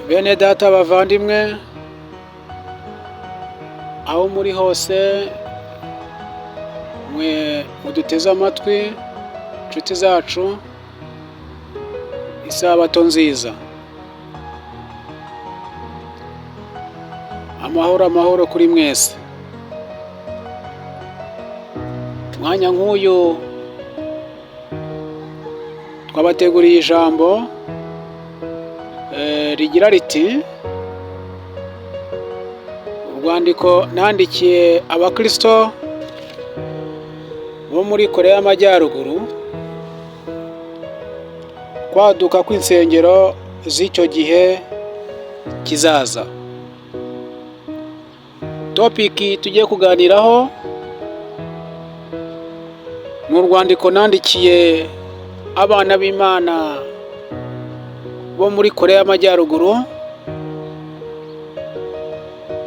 Bene data bavandimwe, aho muri hose mwe muduteze amatwi, inshuti zacu, isabato nziza. Amahoro amahoro kuri mwese. Mwanya nk'uyu twabateguriye ijambo rigira riti: urwandiko nandikiye abakristo bo muri Korea y'Amajyaruguru, kwaduka kw'insengero z'icyo gihe kizaza. Topiki tugiye kuganiraho ni urwandiko nandikiye abana b'Imana bo muri Korea y'Amajyaruguru,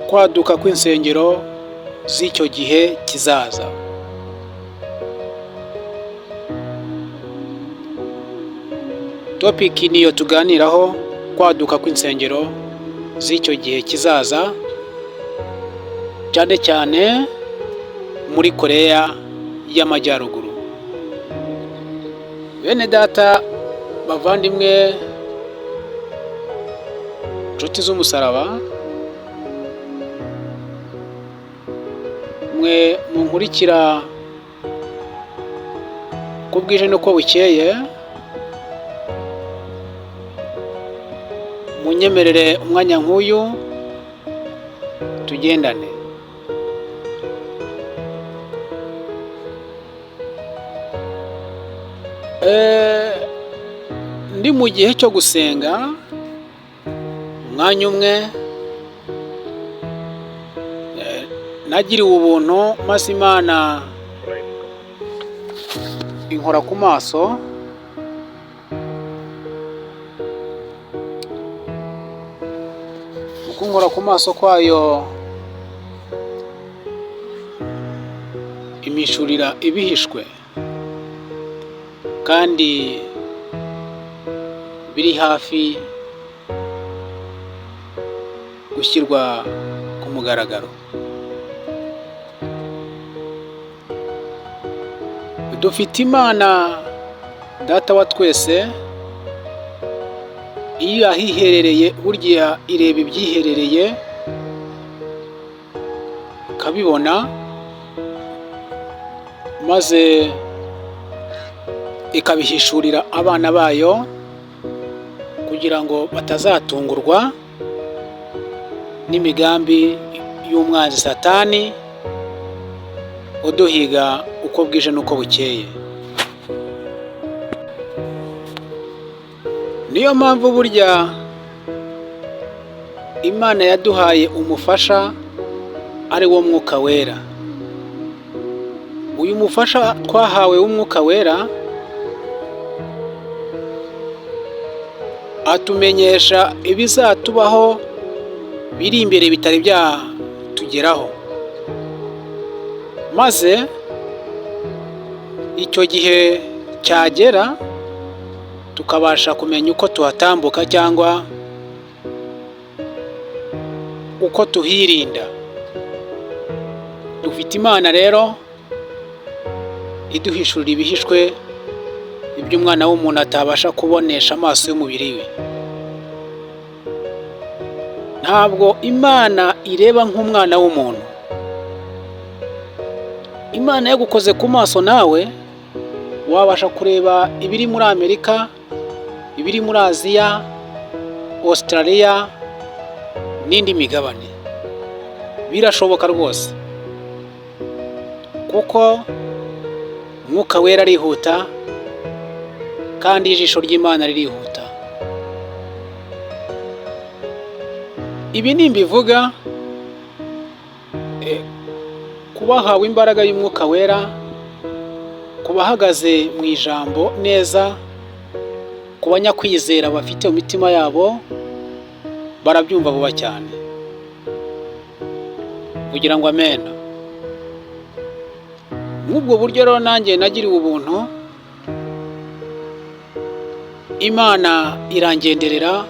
kwaduka kw'insengero z'icyo gihe kizaza. Topiki niyo tuganiraho, kwaduka kw'insengero z'icyo gihe kizaza, cyane cyane muri Korea y'Amajyaruguru. Bene data bavandimwe, inshuti z'umusaraba, mwe munkurikira uko bwije n'uko bukeye, munyemerere umwanya nk'uyu tugendane. Ndi mu gihe cyo gusenga, umwanya umwe nagiriwe ubuntu maze Imana inkora ku maso, mu kunkora ku maso kwayo imishurira ibihishwe kandi biri hafi gushyirwa ku mugaragaro. Dufite Imana Data wa twese, iyo ahiherereye burya ireba ibyiherereye ikabibona, maze ikabihishurira abana bayo kugira ngo batazatungurwa n'imigambi y'umwanzi Satani uduhiga uko bwije n'uko bukeye. Niyo mpamvu burya Imana yaduhaye umufasha ari wo Mwuka Wera. Uyu mufasha twahawe w'Umwuka Wera atumenyesha ibizatubaho biri imbere bitari byatugeraho, maze icyo gihe cyagera tukabasha kumenya uko tuhatambuka cyangwa uko tuhirinda. Dufite Imana rero iduhishurira ibihishwe, ibyo umwana w'umuntu atabasha kubonesha amaso y'umubiri we. Ntabwo Imana ireba nk'umwana w'umuntu. Imana yagukoze ku maso, nawe wabasha kureba ibiri muri Amerika, ibiri muri Aziya, Australia n'indi migabane. Birashoboka rwose, kuko Umwuka Wera arihuta kandi ijisho ry'Imana ririhuta. Ibi nimbivuga, kubahawe imbaraga y'Umwuka Wera, kubahagaze mu ijambo neza, ku banyakwizera bafite mu mitima yabo, barabyumva vuba cyane. Kugira ngo amen. Nk'ubwo buryo rero nanjye nagiriwe ubuntu, Imana irangenderera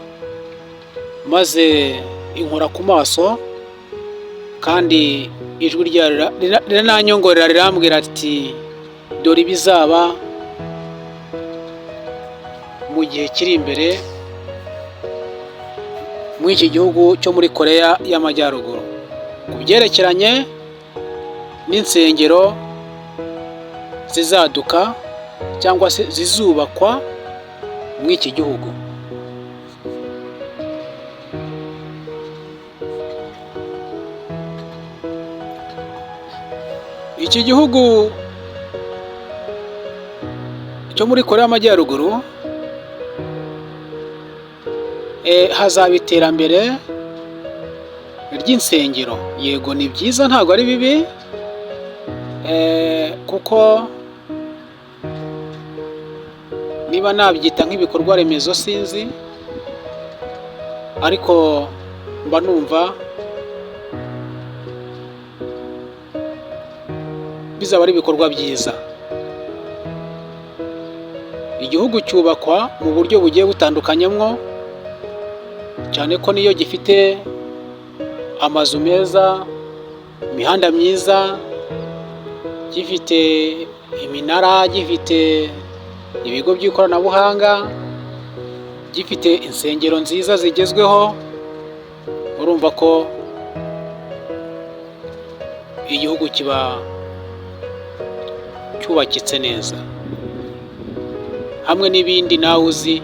maze inkora ku maso, kandi ijwi ryayo rirananyongorera rirambwira ati dore ibizaba mu gihe kiri imbere muri iki gihugu cyo muri Koreya y'Amajyaruguru, ku byerekeranye n'insengero zizaduka cyangwa se zizubakwa muri iki gihugu. Iki gihugu cyo muri Koreya y'Amajyaruguru hazaba iterambere ry'insengero. Yego ni byiza, ntabwo ari bibi, kuko niba nabyita nk'ibikorwa remezo sinzi, ariko mba numva bizaba ari ibikorwa byiza. Igihugu cyubakwa mu buryo bugiye butandukanyemo, cyane ko niyo gifite amazu meza, imihanda myiza, gifite iminara, gifite ibigo by'ikoranabuhanga, gifite insengero nziza zigezweho. Urumva ko igihugu kiba cyubakitse neza, hamwe n'ibindi nawe uzi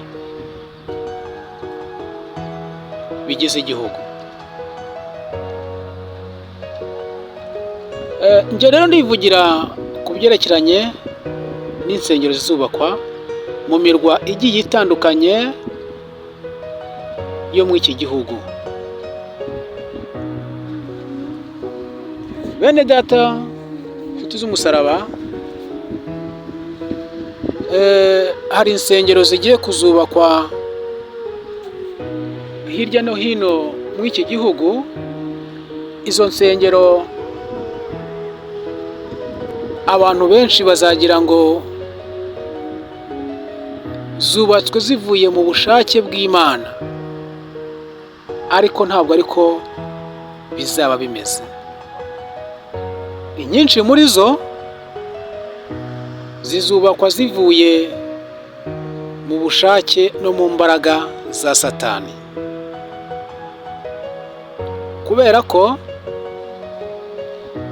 bigize igihugu. Njye rero ndivugira ku byerekeranye n'insengero zizubakwa mu mirwa igiye itandukanye yo muri iki gihugu. Bene data, inshuti z'umusaraba, hari insengero zigiye kuzubakwa hirya no hino muri iki gihugu. Izo nsengero abantu benshi bazagira ngo zubatswe zivuye mu bushake bw'Imana, ariko ntabwo ariko bizaba bimeze. Inyinshi muri zo zizubakwa zivuye mu bushake no mu mbaraga za Satani, kubera ko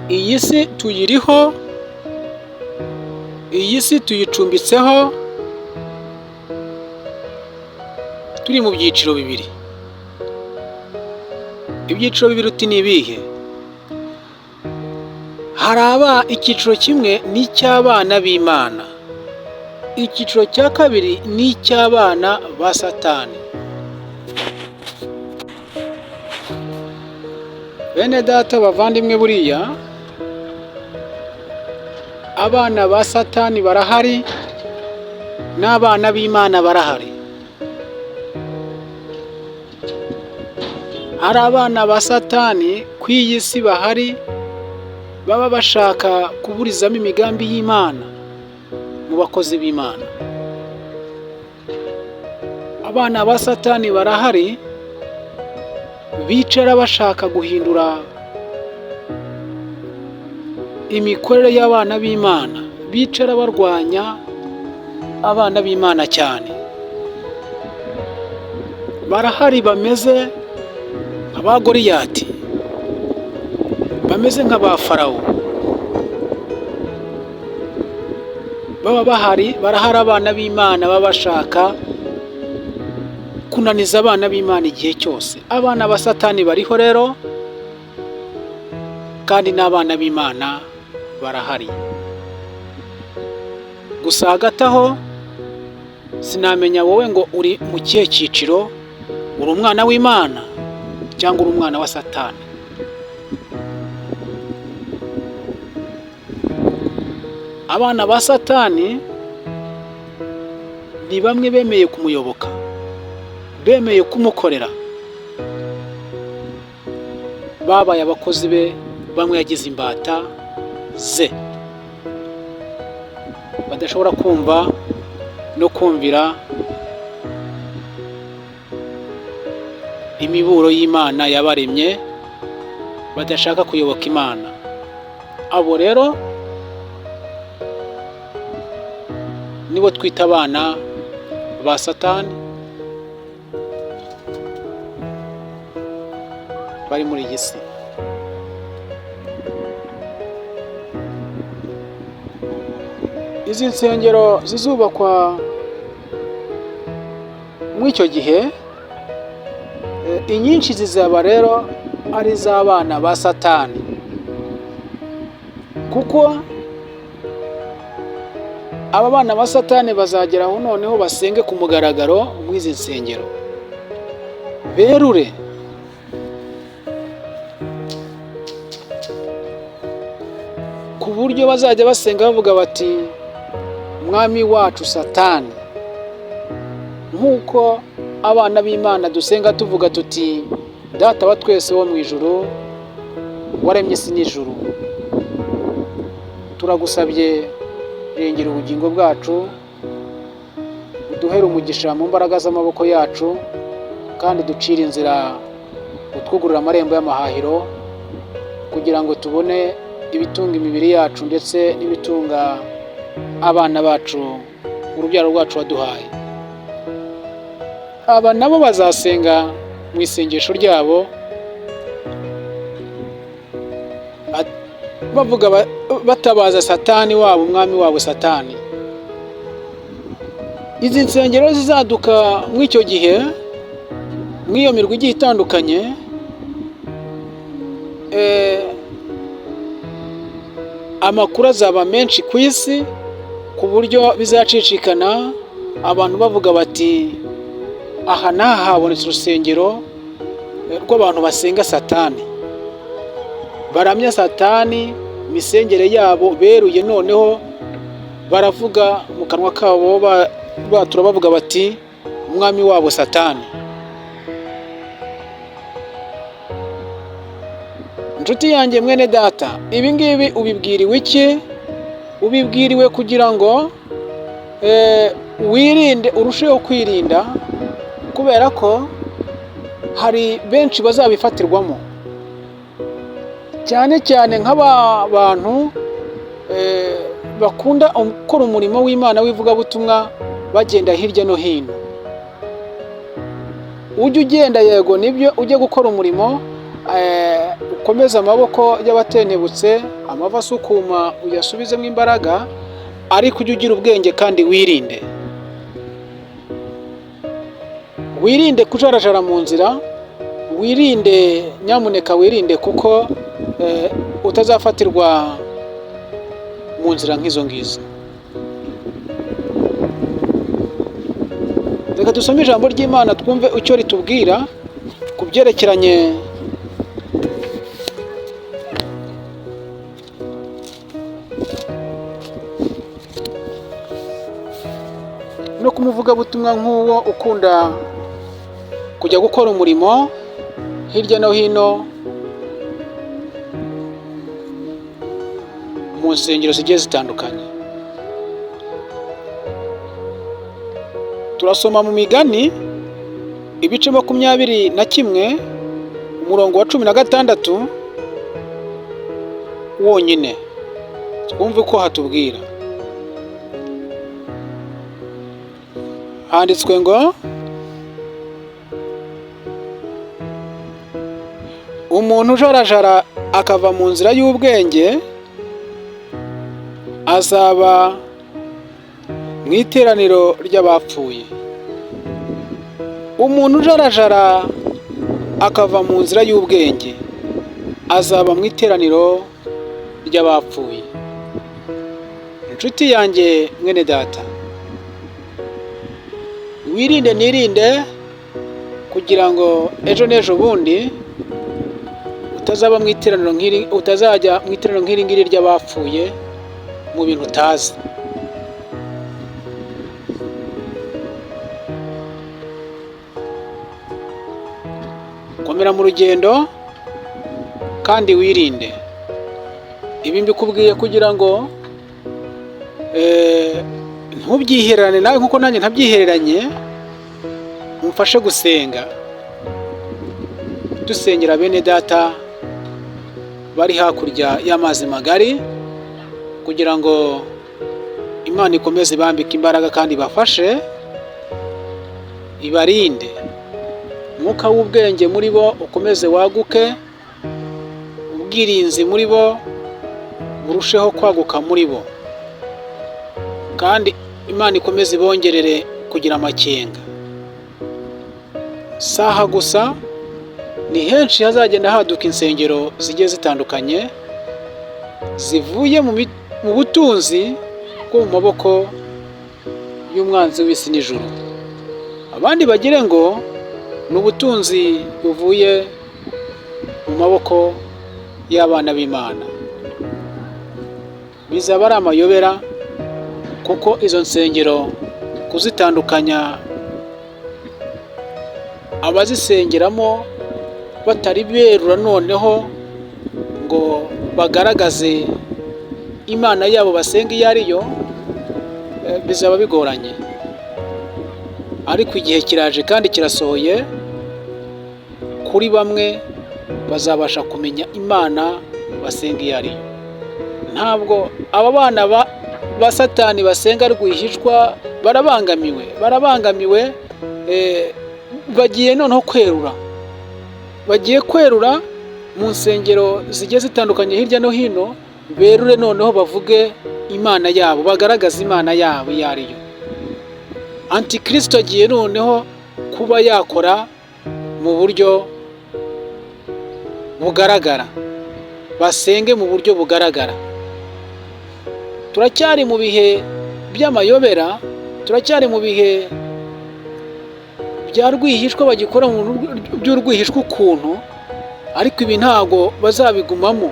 iyi si tuyiriho, iyi si tuyicumbitseho, turi mu byiciro bibiri. Ibyiciro bibiri uti ni ibihe? Hari icyiciro kimwe ni icy'abana b'Imana, icyiciro cya kabiri ni icy'abana ba Satani. Bene data bavandimwe, buriya abana ba Satani barahari n'abana b'Imana barahari. Hari abana ba Satani ku iyi si bahari, baba bashaka kuburizamo imigambi y'Imana mu bakozi b'Imana. Abana ba Satani barahari, bicara bashaka guhindura imikorere y'abana b'Imana, bicara barwanya abana b'Imana cyane. Barahari bameze nk'aba Goliyati, bameze nk'aba Farawo. Barahari abana b'Imana baba bashaka kunaniza abana b'Imana igihe cyose. Abana ba Satani bariho rero, kandi n'abana b'Imana barahari. Gusa hagati aho sinamenya wowe ngo uri mu kihe cyiciro, uri umwana w'Imana cyangwa uri umwana wa Satani. Abana ba Satani ni bamwe bemeye kumuyoboka, bemeye kumukorera, babaye abakozi be, bamwe yagize imbata ze, badashobora kumva no kumvira imiburo y'Imana yabaremye, badashaka kuyoboka Imana. Abo rero nibo twita abana ba Satani bari muri iyi si. Izi nsengero zizubakwa muri icyo gihe, inyinshi zizaba rero ari iz'abana ba Satani, kuko aba bana ba Satani bazageraho noneho basenge ku mugaragaro muri izi nsengero, berure ku buryo bazajya basenga bavuga bati mwami wacu Satani, nk'uko abana b'Imana dusenga tuvuga tuti Data wa twese wo mu ijuru waremye isi n'ijuru, turagusabye rengera ubugingo bwacu, uduhere umugisha mu mbaraga z'amaboko yacu, kandi ducire inzira, utwugurura amarembo y'amahahiro, kugira ngo tubone ibitunga imibiri yacu ndetse n'ibitunga abana bacu, urubyaro rwacu waduhaye. Aba nabo bazasenga mu isengesho ryabo bavuga batabaza Satani wabo, umwami wabo Satani. Izi nsengero zizaduka muri icyo gihe, muri iyo mirwi igiye itandukanye, amakuru azaba menshi ku isi ku buryo bizacicikana, abantu bavuga bati aha n'aha habonetse urusengero rw'abantu basenga Satani, baramya Satani, imisengere yabo beruye, noneho baravuga mu kanwa kabo batura bavuga bati umwami wabo Satani. Inshuti yanjye mwene data, ibi ngibi ubibwiriwe iki? Ubibwiriwe kugira ngo wirinde, urusheho kwirinda, kubera ko hari benshi bazabifatirwamo, cyane cyane nk'aba bantu bakunda gukora umurimo w'Imana w'ivugabutumwa bagenda hirya no hino. Ujye ugenda, yego nibyo, ujye gukora umurimo, ukomeze amaboko y'abatenebutse, amava asukuma uyasubizemo imbaraga, ariko ujye ugira ubwenge kandi wirinde. Wirinde kujarajara mu nzira, wirinde, nyamuneka wirinde, kuko utazafatirwa mu nzira nk'izo ngizo. Reka dusome ijambo ry'Imana twumve icyo ritubwira ku byerekeranye no kumuvugabutumwa nk'uwo ukunda kujya gukora umurimo hirya no hino mu nsengero zigiye zitandukanye. Turasoma mu Migani ibice 21 umurongo wa 16 wonyine, twumve ko hatubwira. Handitswe ngo umuntu ujarajara akava mu nzira y'ubwenge azaba mu iteraniro ry'abapfuye. Umuntu ujarajara akava mu nzira y'ubwenge azaba mu iteraniro ry'abapfuye. Inshuti yanjye mwene data, wirinde nirinde kugira ngo ejo n'ejo bundi utazajya mu iteraniro nk'iri ngiri ry'abapfuye mu bintu utazi. Komera mu rugendo kandi wirinde. Ibi mbikubwiye kugira ngo ntubyihererane nawe, nkuko nanjye ntabyihereranye, umfashe gusenga dusengera bene data bari hakurya y'amazi magari, kugira ngo Imana ikomeze ibambike imbaraga kandi ibafashe, ibarinde. Umwuka w'ubwenge muri bo ukomeze waguke, ubwirinzi muri bo burusheho kwaguka muri bo, kandi Imana ikomeze ibongerere kugira amakenga. Saha gusa, ni henshi hazagenda haduka insengero zigiye zitandukanye zivuye mu butunzi bwo mu maboko y'umwanzi w'isi n'ijuru. Abandi bagire ngo ni ubutunzi buvuye mu maboko y'abana b'Imana. Bizaba ari amayobera, kuko izo nsengero kuzitandukanya abazisengeramo batari berura noneho ngo bagaragaze Imana yabo basenga iyo ari yo, bizaba bigoranye. Ariko igihe kiraje kandi kirasohoye, kuri bamwe bazabasha kumenya Imana basenga iyo ari yo. Ntabwo aba bana ba Satani basenga rwihishwa barabangamiwe, bagiye noneho kwerura mu nsengero zigiye zitandukanye hirya no hino, berure noneho bavuge Imana yabo, bagaragaza Imana yabo iyo ari yo. Antikristo agiye noneho kuba yakora mu buryo bugaragara, basenge mu buryo bugaragara. Turacyari mu bihe by'amayobera, turacyari mu bihe bya rwihishwa, bagikora mu by'urwihishwa ukuntu, ariko ibi ntabwo bazabigumamo.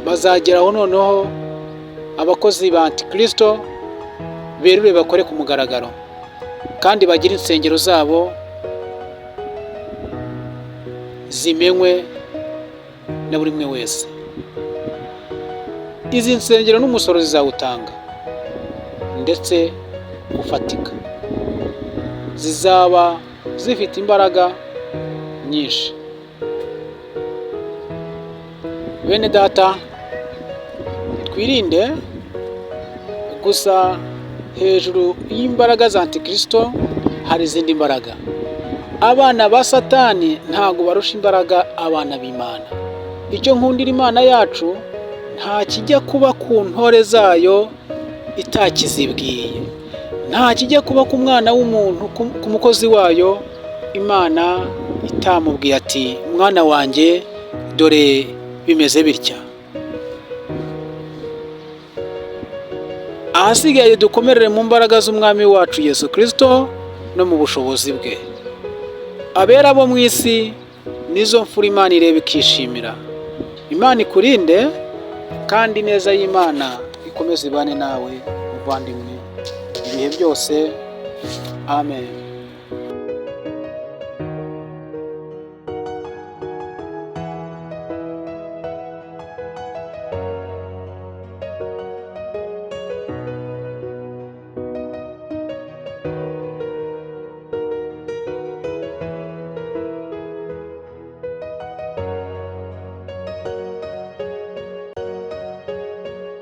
Bazageraho noneho abakozi ba Antikristo berure bakore ku mugaragaro, kandi bagire insengero zabo zimenywe na buri umwe wese. Izi nsengero n'umusoro zizawutanga ndetse ufatika, zizaba zifite imbaraga nyinshi. Bene data, twirinde gusa, hejuru y'imbaraga za Antikristo hari izindi mbaraga. Abana ba Satani ntabwo barusha imbaraga abana b'Imana. Icyo nkundira Imana yacu, nta kijya kuba ku ntore zayo itakizibwiye, nta kijya kuba ku mwana w'umuntu, ku mukozi wayo Imana itamubwiye ati mwana wanjye dore bimeze bitya. Ahasigaye dukomerere mu mbaraga z'umwami wacu Yesu Kristo no mu bushobozi bwe. Abera bo mu isi nizo mfura Imana ireba ikishimira. Imana ikurinde, kandi neza y'Imana ikomeze ibane nawe muvandimwe ibihe byose. Amen.